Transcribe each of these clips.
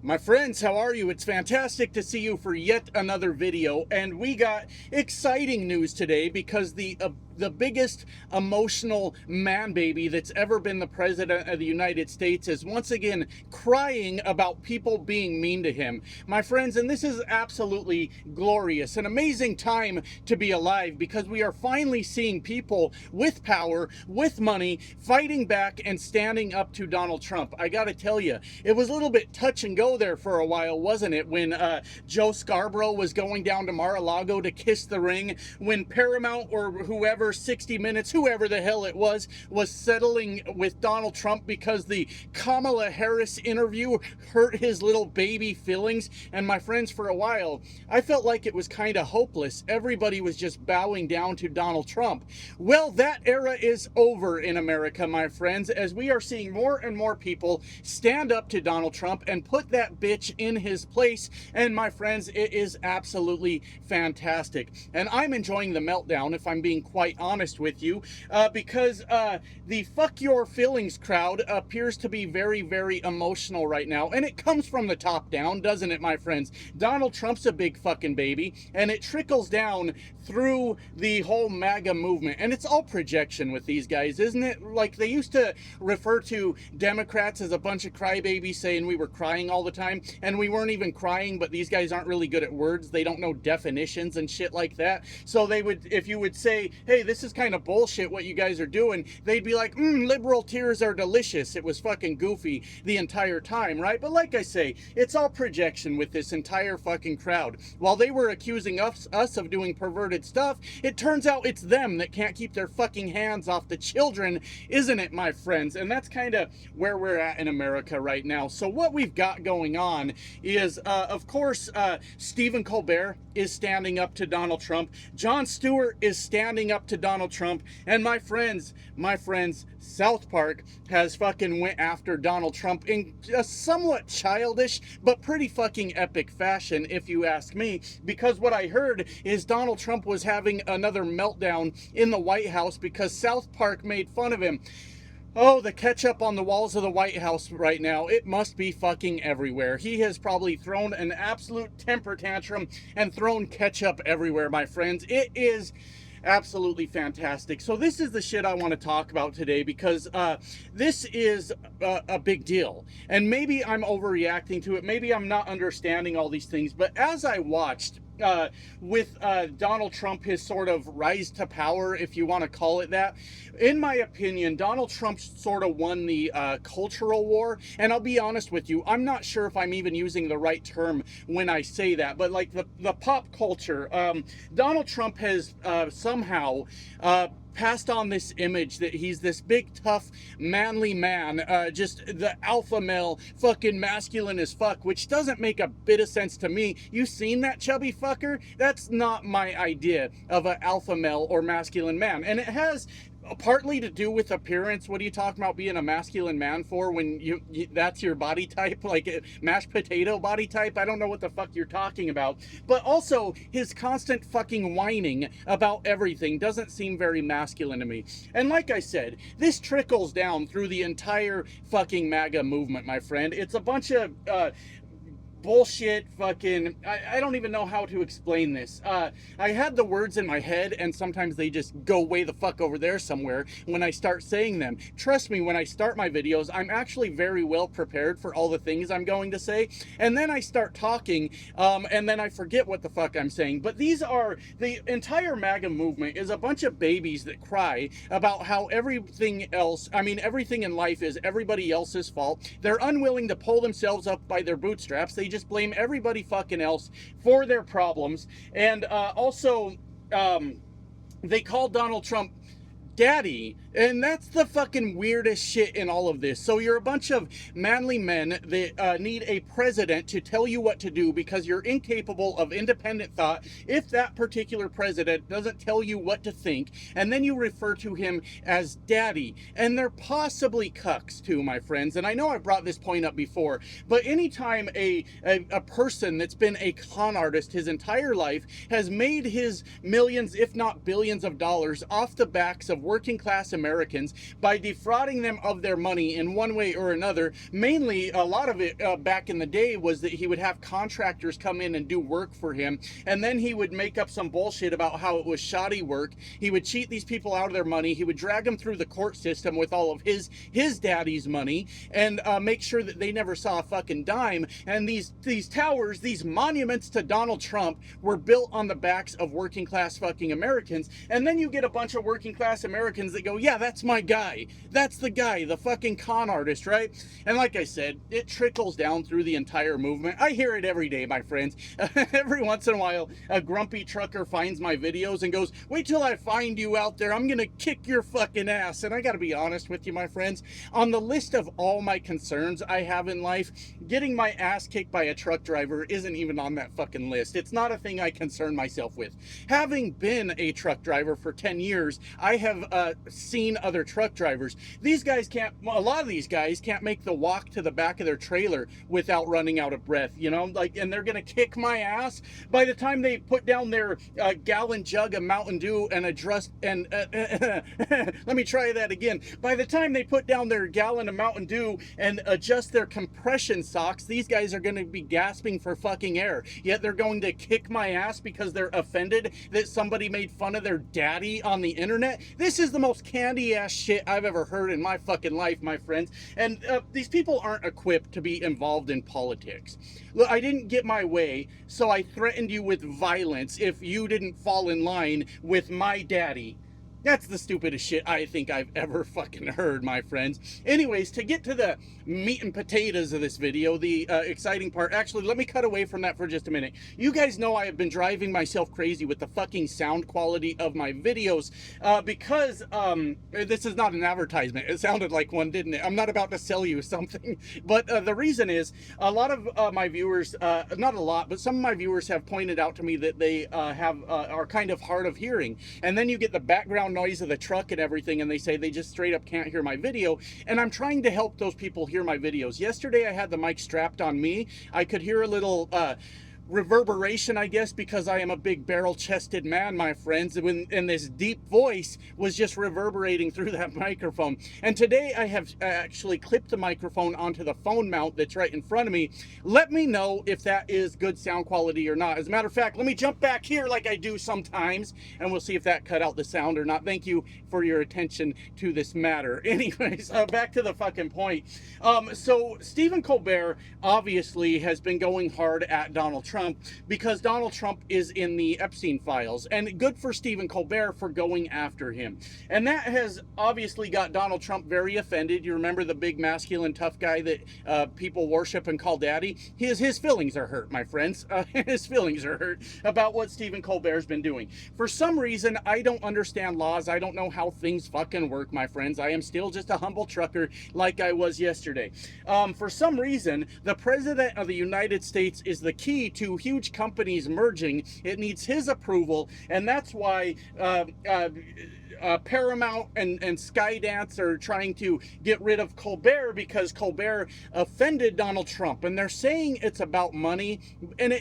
My friends, how are you? It's fantastic to see you for yet another video, and we got exciting news today because the biggest emotional man baby that's ever been the president of the United States is once again crying about people being mean to him. My friends, and this is absolutely glorious, an amazing time to be alive because we are finally seeing people with power, with money, fighting back and standing up to Donald Trump. I gotta tell you, it was a little bit touch and go there for a while, wasn't it? When Joe Scarborough was going down to Mar-a-Lago to kiss the ring, when Paramount or whoever, 60 Minutes, whoever the hell it was settling with Donald Trump because the Kamala Harris interview hurt his little baby feelings. And my friends, for a while, I felt like it was kind of hopeless. Everybody was just bowing down to Donald Trump. Well, that era is over in America, my friends, as we are seeing more and more people stand up to Donald Trump and put that bitch in his place. And my friends, it is absolutely fantastic. And I'm enjoying the meltdown, if I'm being quite honest with you, because the fuck your feelings crowd appears to be very, very emotional right now. And it comes from the top down, doesn't it, my friends? Donald Trump's a big fucking baby, and it trickles down through the whole MAGA movement. And it's all projection with these guys, isn't it? Like, they used to refer to Democrats as a bunch of crybabies, saying we were crying all the time, and we weren't even crying, but these guys aren't really good at words. They don't know definitions and shit like that. So they would, if you would say, hey, this is kind of bullshit what you guys are doing, they'd be like, liberal tears are delicious. It was fucking goofy the entire time, right? But like I say, it's all projection with this entire fucking crowd. While they were accusing us of doing perverted stuff, it turns out it's them that can't keep their fucking hands off the children, isn't it, my friends? And that's kind of where we're at in America right now. So what we've got going on is, of course, Stephen Colbert is standing up to Donald Trump. Jon Stewart is standing up to Donald Trump. And my friends, South Park has fucking went after Donald Trump in a somewhat childish but pretty fucking epic fashion, if you ask me, because what I heard is Donald Trump was having another meltdown in the White House because South Park made fun of him. Oh, the ketchup on the walls of the White House right now, it must be fucking everywhere. He has probably thrown an absolute temper tantrum and thrown ketchup everywhere, my friends. It is absolutely fantastic. So this is the shit I want to talk about today because this is a big deal. And maybe I'm overreacting to it. Maybe I'm not understanding all these things. But as I watched with Donald Trump, his sort of rise to power, if you want to call it that, in my opinion, Donald Trump sort of won the cultural war. And I'll be honest with you, I'm not sure if I'm even using the right term when I say that, but like the pop culture, Donald Trump has somehow passed on this image that he's this big, tough, manly man, just the alpha male, fucking masculine as fuck, which doesn't make a bit of sense to me. You seen that chubby fucker? That's not my idea of an alpha male or masculine man. And it has partly to do with appearance. What are you talking about being a masculine man for when you that's your body type, like a mashed potato body type? I don't know what the fuck you're talking about. But also his constant fucking whining about everything doesn't seem very masculine to me. And like I said, this trickles down through the entire fucking MAGA movement, my friend. It's a bunch of bullshit fucking, I don't even know how to explain this. I had the words in my head and sometimes they just go way the fuck over there somewhere when I start saying them. Trust me, when I start my videos, I'm actually very well prepared for all the things I'm going to say, and then I start talking and then I forget what the fuck I'm saying. But these are, the entire MAGA movement is a bunch of babies that cry about how everything else, I mean everything in life is everybody else's fault. They're unwilling to pull themselves up by their bootstraps. They just blame everybody fucking else for their problems. And also they call Donald Trump daddy, and that's the fucking weirdest shit in all of this. So you're a bunch of manly men that need a president to tell you what to do because you're incapable of independent thought if that particular president doesn't tell you what to think, and then you refer to him as daddy. And they're possibly cucks too, my friends. And I know I've brought this point up before, but anytime a person that's been a con artist his entire life has made his millions, if not billions of dollars off the backs of working class Americans, Americans by defrauding them of their money in one way or another. Mainly, a lot of it back in the day was that he would have contractors come in and do work for him, and then he would make up some bullshit about how it was shoddy work. He would cheat these people out of their money. He would drag them through the court system with all of his daddy's money, and make sure that they never saw a fucking dime. And these towers, these monuments to Donald Trump, were built on the backs of working class fucking Americans. And then you get a bunch of working class Americans that go, yeah, that's my guy. That's the guy, the fucking con artist, right? And like I said, it trickles down through the entire movement. I hear it every day, my friends. Every once in a while, a grumpy trucker finds my videos and goes, wait till I find you out there. I'm gonna kick your fucking ass. And I gotta be honest with you, my friends, on the list of all my concerns I have in life, getting my ass kicked by a truck driver isn't even on that fucking list. It's not a thing I concern myself with. Having been a truck driver for 10 years, I have seen other truck drivers. These guys can't, a lot of these guys can't make the walk to the back of their trailer without running out of breath, you know, like, and they're gonna kick my ass. By the time they put down their gallon jug of Mountain Dew and adjust, and let me try that again. By the time they put down their gallon of Mountain Dew and adjust their compression socks, these guys are gonna be gasping for fucking air. Yet they're going to kick my ass because they're offended that somebody made fun of their daddy on the internet. This is the most candy ass shit I've ever heard in my fucking life, my friends. And these people aren't equipped to be involved in politics. Look, I didn't get my way, so I threatened you with violence if you didn't fall in line with my daddy. That's the stupidest shit I think I've ever fucking heard, my friends. Anyways, to get to the meat and potatoes of this video, the exciting part, actually, let me cut away from that for just a minute. You guys know I have been driving myself crazy with the fucking sound quality of my videos because this is not an advertisement. It sounded like one, didn't it? I'm not about to sell you something, but the reason is a lot of my viewers, not a lot, but some of my viewers have pointed out to me that they are kind of hard of hearing, and then you get the background noise of the truck and everything, and they say they just straight up can't hear my video. And I'm trying to help those people hear my videos. Yesterday I had the mic strapped on me. I could hear a little reverberation, I guess, because I am a big barrel-chested man, my friends, and this deep voice was just reverberating through that microphone. And today I have actually clipped the microphone onto the phone mount that's right in front of me. Let me know if that is good sound quality or not. As a matter of fact, let me jump back here like I do sometimes, and we'll see if that cut out the sound or not. Thank you for your attention to this matter. Anyways, back to the fucking point. So Stephen Colbert obviously has been going hard at Donald Trump because Donald Trump is in the Epstein files, and good for Stephen Colbert for going after him. And that has obviously got Donald Trump very offended. You remember the big masculine tough guy that people worship and call daddy? His feelings are hurt, my friends. His feelings are hurt about what Stephen Colbert's been doing. For some reason, I don't understand laws. I don't know how things fucking work, my friends. I am still just a humble trucker like I was yesterday. For some reason, the President of the United States is the key to huge companies merging. It needs his approval, and that's why Paramount and Skydance are trying to get rid of Colbert because Colbert offended Donald Trump, and they're saying it's about money, and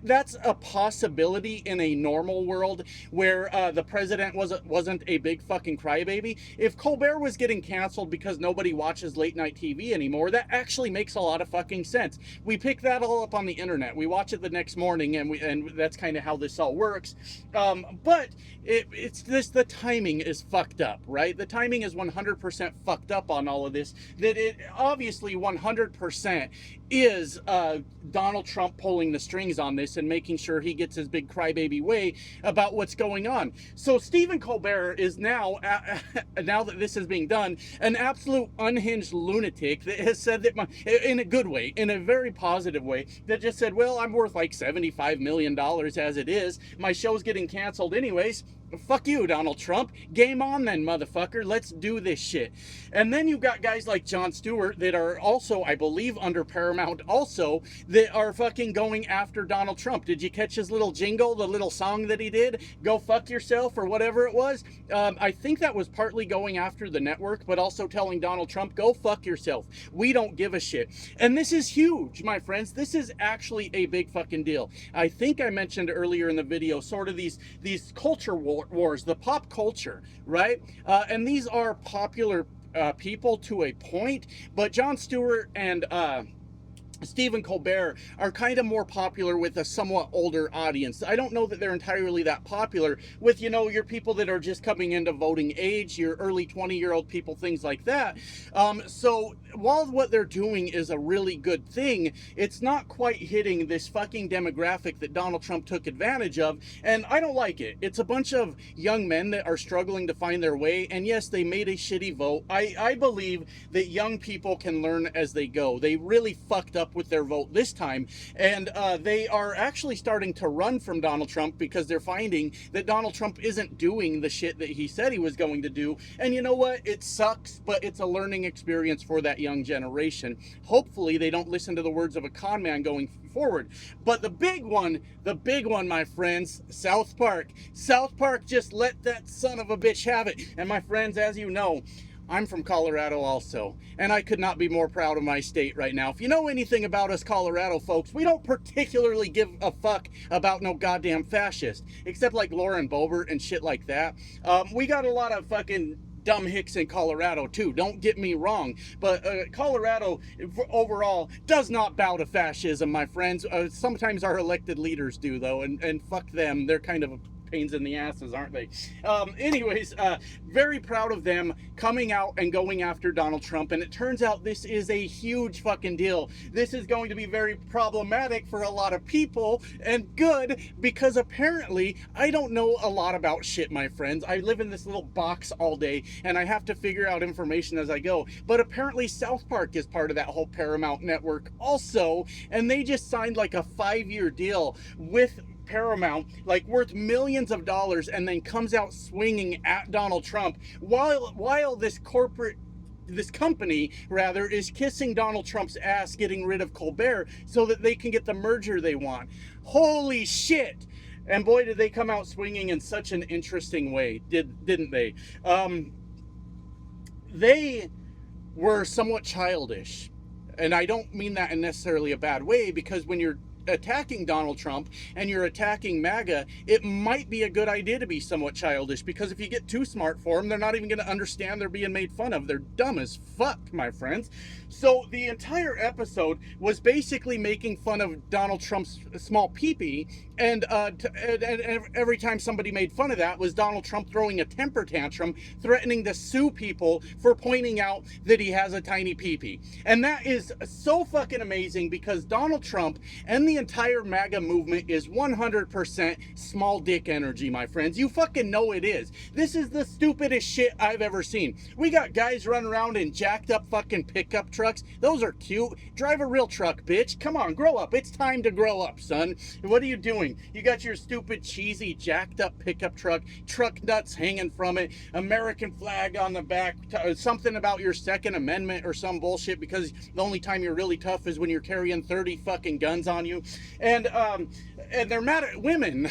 that's a possibility in a normal world where the president wasn't a big fucking crybaby. If Colbert was getting canceled because nobody watches late night TV anymore, that actually makes a lot of fucking sense. We pick that all up on the internet. We watch it the next morning, and that's kind of how this all works. But the timing is fucked up, right? The timing is 100% fucked up on all of this. That it obviously 100% is Donald Trump pulling the strings on this and making sure he gets his big crybaby way about what's going on. So Stephen Colbert is now, now that this is being done, an absolute unhinged lunatic that has said that, in a good way, in a very positive way, that just said, well, I'm worth like $75 million as it is. My show's getting canceled anyways. Fuck you, Donald Trump. Game on then, motherfucker. Let's do this shit. And then you've got guys like Jon Stewart that are also, I believe, under Paramount also, that are fucking going after Donald Trump. Did you catch his little jingle, the little song that he did? Go fuck yourself, or whatever it was? I think that was partly going after the network, but also telling Donald Trump, go fuck yourself. We don't give a shit. And this is huge, my friends. This is actually a big fucking deal. I think I mentioned earlier in the video sort of these culture wars wars, the pop culture, right? And these are popular people to a point, but Jon Stewart and Stephen Colbert are kind of more popular with a somewhat older audience. I don't know that they're entirely that popular with, your people that are just coming into voting age, your early 20-year-old people, things like that. So while what they're doing is a really good thing, it's not quite hitting this fucking demographic that Donald Trump took advantage of, and I don't like it. It's a bunch of young men that are struggling to find their way, and yes, they made a shitty vote. I believe that young people can learn as they go. They really fucked up with their vote this time, and they are actually starting to run from Donald Trump because they're finding that Donald Trump isn't doing the shit that he said he was going to do. And you know what? It sucks, but it's a learning experience for that young generation. Hopefully they don't listen to the words of a con man going forward. But the big one, my friends, South Park. South Park just let that son of a bitch have it. And my friends, as you know, I'm from Colorado also, and I could not be more proud of my state right now. If you know anything about us Colorado folks, we don't particularly give a fuck about no goddamn fascist, except like Lauren Boebert and shit like that. We got a lot of fucking dumb hicks in Colorado too, don't get me wrong, but Colorado overall does not bow to fascism, my friends. Sometimes our elected leaders do though, and fuck them, they're kind of pains in the asses, aren't they? Anyways, very proud of them coming out and going after Donald Trump, and it turns out this is a huge fucking deal. This is going to be very problematic for a lot of people, and good, because apparently I don't know a lot about shit, my friends. I live in this little box all day, and I have to figure out information as I go, but apparently South Park is part of that whole Paramount network also, and they just signed like a 5-year deal with Paramount, like worth millions of dollars, and then comes out swinging at Donald Trump while this company rather is kissing Donald Trump's ass, getting rid of Colbert so that they can get the merger they want. Holy shit. And boy, did they come out swinging in such an interesting way, didn't they? They were somewhat childish, and I don't mean that in necessarily a bad way, because when you're attacking Donald Trump and you're attacking MAGA, it might be a good idea to be somewhat childish, because if you get too smart for them, they're not even going to understand they're being made fun of. They're dumb as fuck, my friends. So the entire episode was basically making fun of Donald Trump's small peepee, and every time somebody made fun of that was Donald Trump throwing a temper tantrum, threatening to sue people for pointing out that he has a tiny peepee. And that is so fucking amazing, because Donald Trump and the entire MAGA movement is 100% small dick energy, my friends. You fucking know it is. This is the stupidest shit I've ever seen. We got guys running around in jacked up fucking pickup trucks. Those are cute. Drive a real truck, bitch. Come on, grow up. It's time to grow up, son. What are you doing? You got your stupid, cheesy, jacked up pickup truck nuts hanging from it, American flag on the back, something about your Second Amendment or some bullshit, because the only time you're really tough is when you're carrying 30 fucking guns on you. And they're mad at women.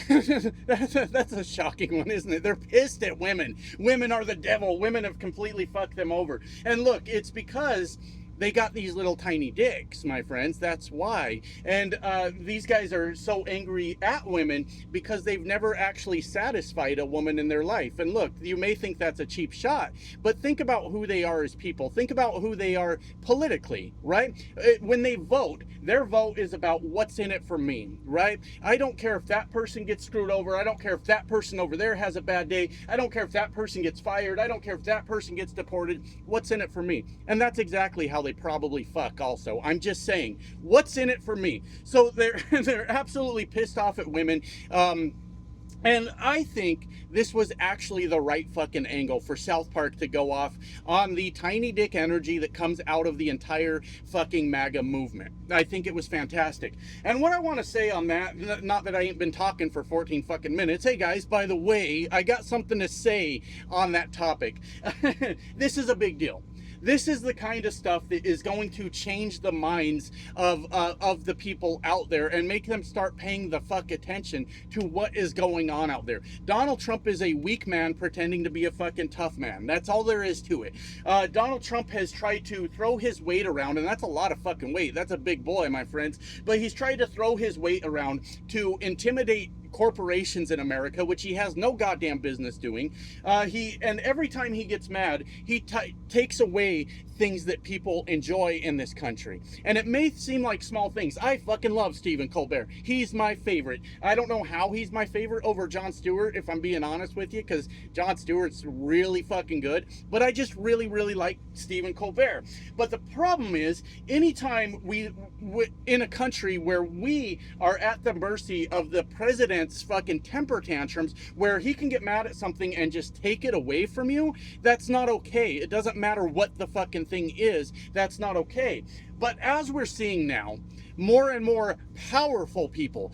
That's a shocking one, isn't it? They're pissed at women. Women are the devil. Women have completely fucked them over. And look, it's because they got these little tiny dicks, my friends. That's why. And these guys are so angry at women because they've never actually satisfied a woman in their life. And look, you may think that's a cheap shot, but think about who they are as people. Think about who they are politically, right? When they vote, their vote is about what's in it for me, right? I don't care if that person gets screwed over. I don't care if that person over there has a bad day. I don't care if that person gets fired. I don't care if that person gets deported. What's in it for me? And that's exactly how they probably fuck also. I'm just saying, what's in it for me? So they're absolutely pissed off at women. And I think this was actually the right fucking angle for South Park to go off on the tiny dick energy that comes out of the entire fucking MAGA movement. I think it was fantastic. And what I want to say on that, not that I ain't been talking for 14 fucking minutes. Hey guys, by the way, I got something to say on that topic. This is a big deal. This is the kind of stuff that is going to change the minds of the people out there and make them start paying the fuck attention to what is going on out there. Donald Trump is a weak man pretending to be a fucking tough man. That's all there is to it. Donald Trump has tried to throw his weight around, and that's a lot of fucking weight. That's a big boy, my friends. But he's tried to throw his weight around to intimidate corporations in America, which he has no goddamn business doing. And every time he gets mad, he takes away things that people enjoy in this country. And it may seem like small things. I fucking love Stephen Colbert. He's my favorite. I don't know how he's my favorite over Jon Stewart, if I'm being honest with you, because Jon Stewart's really fucking good. But I just really, really like Stephen Colbert. But the problem is, anytime we in a country where we are at the mercy of the president's fucking temper tantrums, where he can get mad at something and just take it away from you, that's not okay. It doesn't matter what the fucking thing is, that's not okay. But as we're seeing now, more and more powerful people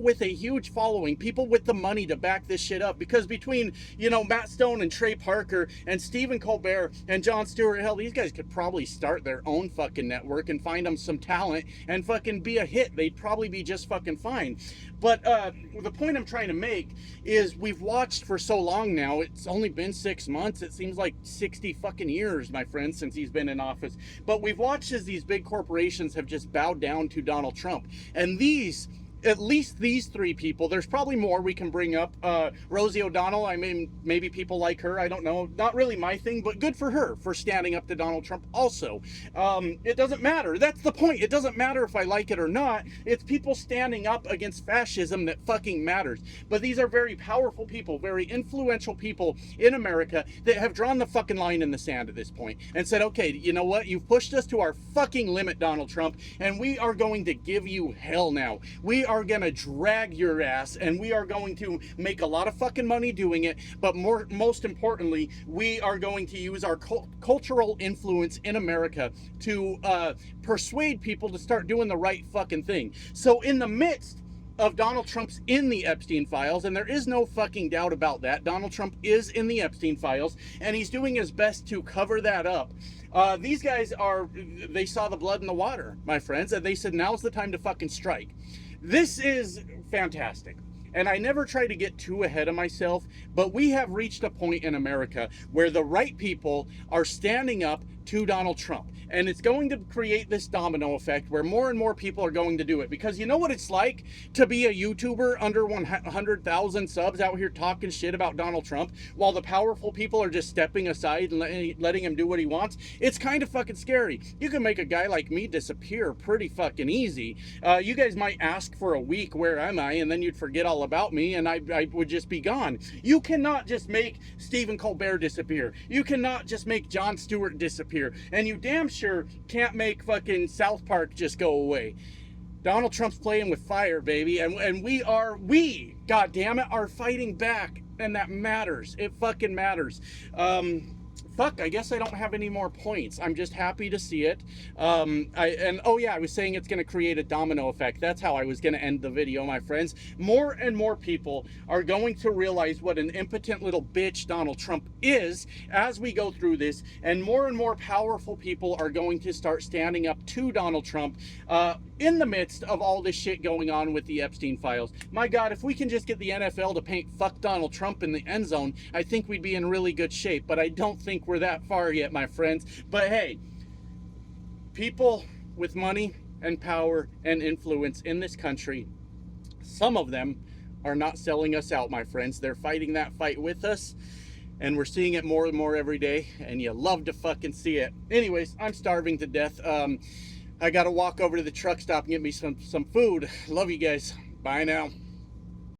with a huge following, people with the money to back this shit up, because between, you know, Matt Stone and Trey Parker and Stephen Colbert and Jon Stewart, hell, these guys could probably start their own fucking network and find them some talent and fucking be a hit. They'd probably be just fucking fine. But the point I'm trying to make is, we've watched for so long now, it's only been 6 months, it seems like 60 fucking years, my friend, since he's been in office, but we've watched as these big corporations have just bowed down to Donald Trump. And at least these three people, there's probably more we can bring up. Rosie O'Donnell, I mean, maybe people like her, I don't know, not really my thing, but good for her for standing up to Donald Trump also. It doesn't matter, that's the point. It doesn't matter if I like it or not. It's people standing up against fascism that fucking matters. But these are very powerful people, very influential people in America that have drawn the fucking line in the sand at this point and said, okay, you know what, you've pushed us to our fucking limit, Donald Trump, and we are going to give you hell now. We are going to drag your ass, and we are going to make a lot of fucking money doing it, but most importantly, we are going to use our cultural influence in America to persuade people to start doing the right fucking thing. So in the midst of Donald Trump's in the Epstein files, and there is no fucking doubt about that, Donald Trump is in the Epstein files, and he's doing his best to cover that up. These guys they saw the blood in the water, my friends, and they said, now's the time to fucking strike. This is fantastic. And I never try to get too ahead of myself, but we have reached a point in America where the right people are standing up to Donald Trump. And it's going to create this domino effect where more and more people are going to do it. Because you know what it's like to be a YouTuber under 100,000 subs out here talking shit about Donald Trump while the powerful people are just stepping aside and letting him do what he wants? It's kind of fucking scary. You can make a guy like me disappear pretty fucking easy. You guys might ask for a week, where am I? And then you'd forget all about me and I would just be gone. You cannot just make Stephen Colbert disappear. You cannot just make Jon Stewart disappear. And you damn sure can't make fucking South Park just go away. Donald Trump's playing with fire, baby, and we, goddammit, are fighting back, and that matters. It fucking matters. Fuck, I guess I don't have any more points. I'm just happy to see it. Oh yeah, I was saying it's going to create a domino effect. That's how I was going to end the video, my friends. More and more people are going to realize what an impotent little bitch Donald Trump is as we go through this, and more powerful people are going to start standing up to Donald Trump in the midst of all this shit going on with the Epstein files. My God, if we can just get the NFL to paint "fuck Donald Trump" in the end zone, I think we'd be in really good shape, but I don't think we're that far yet, my friends. But hey, people with money and power and influence in this country, some of them are not selling us out, my friends. They're fighting that fight with us, and we're seeing it more and more every day, and you love to fucking see it. Anyways, I'm starving to death. I gotta walk over to the truck stop and get me some food. Love you guys. Bye now.